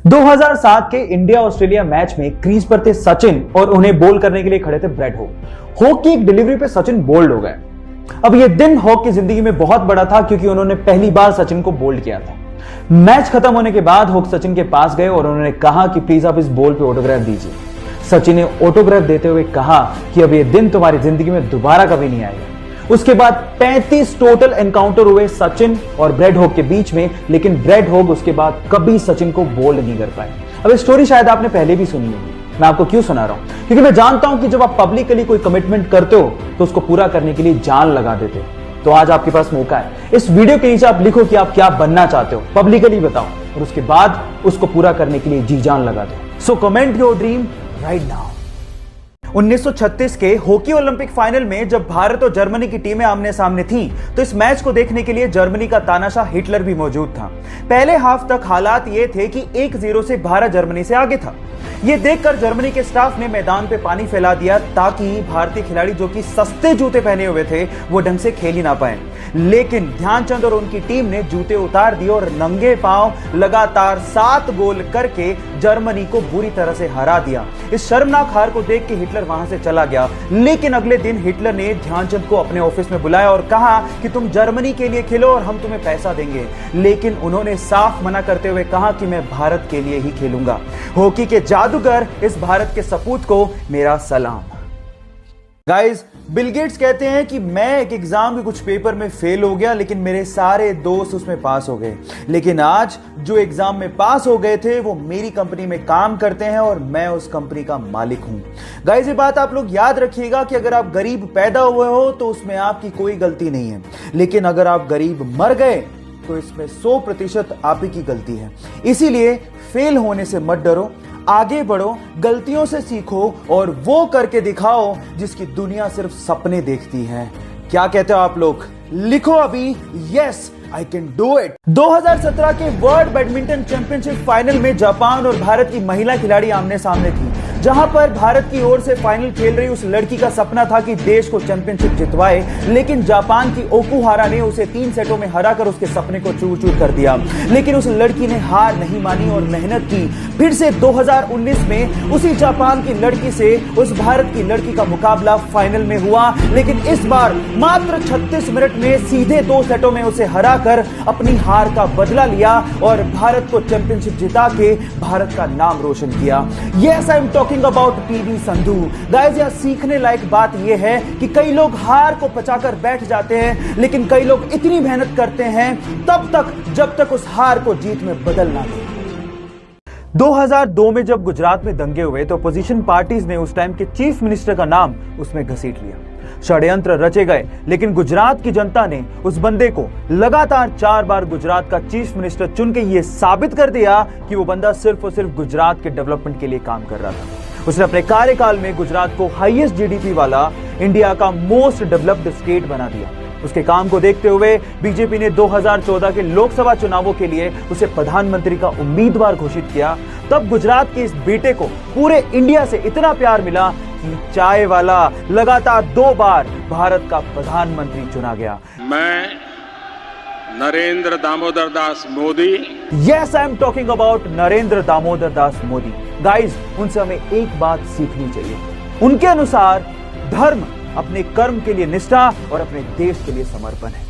2007 के India Australia match में crease पर थे सचिन और उन्हें बोल करने के लिए खड़े थे ब्रेड होक। होक की एक डिलीवरी पे सचिन बोल्ड हो गए। अब यह दिन होक की जिंदगी में बहुत बड़ा था क्योंकि उन्होंने पहली बार सचिन को बोल्ड किया था। मैच खत्म होने के बाद होक सचिन के पास गए और उन्होंने कहा कि प्लीज आप इस बॉल पे ऑटोग्राफ दीजिए। सचिन ने ऑटोग्राफ देते हुए कहा कि अब यह दिन तुम्हारी जिंदगी में दोबारा कभी नहीं आएगा। उसके बाद 35 टोटल एनकाउंटर हुए सचिन और ब्रेड होक के बीच में, लेकिन ब्रेड होक उसके बाद कभी सचिन को बोल्ड नहीं कर पाए। अब ये स्टोरी शायद आपने पहले भी सुनी होगी। मैं आपको क्यों सुना रहा हूं? क्योंकि मैं जानता हूं कि जब आप पब्लिकली कोई कमिटमेंट करते हो तो उसको पूरा करने के लिए जान लगा देते हो। तो आज आपके पास मौका है। इस वीडियो के नीचे आप लिखो कि आप क्या बनना चाहते हो, पब्लिकली बताओ और उसके बाद उसको पूरा करने के लिए जी जान लगा दो। So comment your dream right now. 1936 के हॉकी ओलंपिक फाइनल में जब भारत और जर्मनी की टीमें आमने सामने थीं, तो इस मैच को देखने के लिए जर्मनी का तानाशाह हिटलर भी मौजूद था। पहले हाफ तक हालात ये थे कि 1-0 से भारत जर्मनी से आगे था। ये देखकर जर्मनी के स्टाफ ने मैदान पे पानी फैला दिया ताकि भारतीय खिलाड़ी जो कि सस्ते जूते पहने हुए थे वो ढंग से खेल ही ना पाए। लेकिन ध्यानचंद और उनकी टीम ने जूते उतार दिए और नंगे पांव लगातार 7 गोल करके जर्मनी को बुरी तरह से हरा दिया। इस शर्मनाक हार को देख के हिटलर वहां से चला गया। लेकिन अगले दिन हिटलर ने ध्यानचंद को अपने ऑफिस में बुलाया और कहा कि तुम जर्मनी के लिए खेलो और हम तुम्हें पैसा देंगे। लेकिन उन्होंने साफ मना करते हुए कहा कि मैं भारत के लिए ही खेलूंगा। हॉकी के जादूगर इस भारत के सपूत को मेरा सलाम। गाइस, बिल गेट्स कहते हैं कि मैं एक एग्जाम के कुछ पेपर में फेल हो गया लेकिन मेरे सारे दोस्त उसमें पास हो गए। लेकिन आज जो एग्जाम में पास हो गए थे वो मेरी कंपनी में काम करते हैं और मैं उस कंपनी का मालिक हूं। गाइस, ये बात आप लोग याद रखिएगा कि अगर आप गरीब पैदा हुए हो तो उसमें आपकी कोई गलती नहीं है, लेकिन अगर आप गरीब मर गए तो इसमें 100% आप ही की गलती है। इसीलिए फेल होने से मत डरो, आगे बढ़ो, गलतियों से सीखो और वो करके दिखाओ जिसकी दुनिया सिर्फ सपने देखती है। क्या कहते हो आप लोग? लिखो अभी yes I can do it. 2017 के वर्ल्ड बैडमिंटन चैंपियनशिप फाइनल में जापान और भारत की महिला खिलाड़ी आमने सामने थी। जहां पर भारत की ओर से फाइनल खेल रही उस लड़की का सपना था कि देश को चैंपियनशिप जितवाए, लेकिन जापान की ओकुहारा ने उसे 3 सेटों में हराकर उसके सपने को चूर चूर कर दिया। लेकिन उस लड़की ने हार नहीं मानी और मेहनत की। फिर से 2019 में उसी जापान की लड़की से उस भारत की लड़की का मुकाबला फाइनल में हुआ, लेकिन इस बार मात्र 36 मिनट में सीधे 2 सेटों में उसे हराकर अपनी हार का बदला लिया और भारत को चैंपियनशिप जिता के भारत का नाम रोशन किया। Yes, I am talking about PV Sandhu. Guys, यह सीखने लायक बात यह है कि कई लोग हार को पचाकर बैठ जाते हैं, लेकिन कई लोग इतनी मेहनत करते हैं तब तक जब तक उस हार को जीत में बदल ना दे। 2002 में जब गुजरात में दंगे हुए तो अपोजिशन पार्टीज ने उस टाइम के चीफ मिनिस्टर का नाम उसमें घसीट लिया। षड्यंत्र रचे गए, लेकिन गुजरात की जनता ने उस बंदे को लगातार 4 बार गुजरात का चीफ मिनिस्टर चुन के यह साबित कर दिया कि वो बंदा सिर्फ और सिर्फ गुजरात के डेवलपमेंट के लिए काम कर रहा था। उसने अपने कार्यकाल में गुजरात को हाईएस्ट जीडीपी वाला इंडिया का मोस्ट डेवलप्ड स्टेट बना दिया। उसके काम को देखते हुए बीजेपी ने 2014 के लोकसभा चुनावों के लिए उसे प्रधानमंत्री का उम्मीदवार घोषित किया। तब गुजरात के इस बेटे को पूरे इंडिया से इतना प्यार मिला कि चाय वाला लगातार 2 बार भारत का प्रधानमंत्री चुना गया। मैं Narendra Damodar Das Modi. Yes, I am talking about Narendra Damodar Das Modi. Guys, उनसे हमें एक बात सीखनी चाहिए। उनके अनुसार धर्म अपने कर्म के लिए निष्ठा और अपने देश के लिए समर्पण है।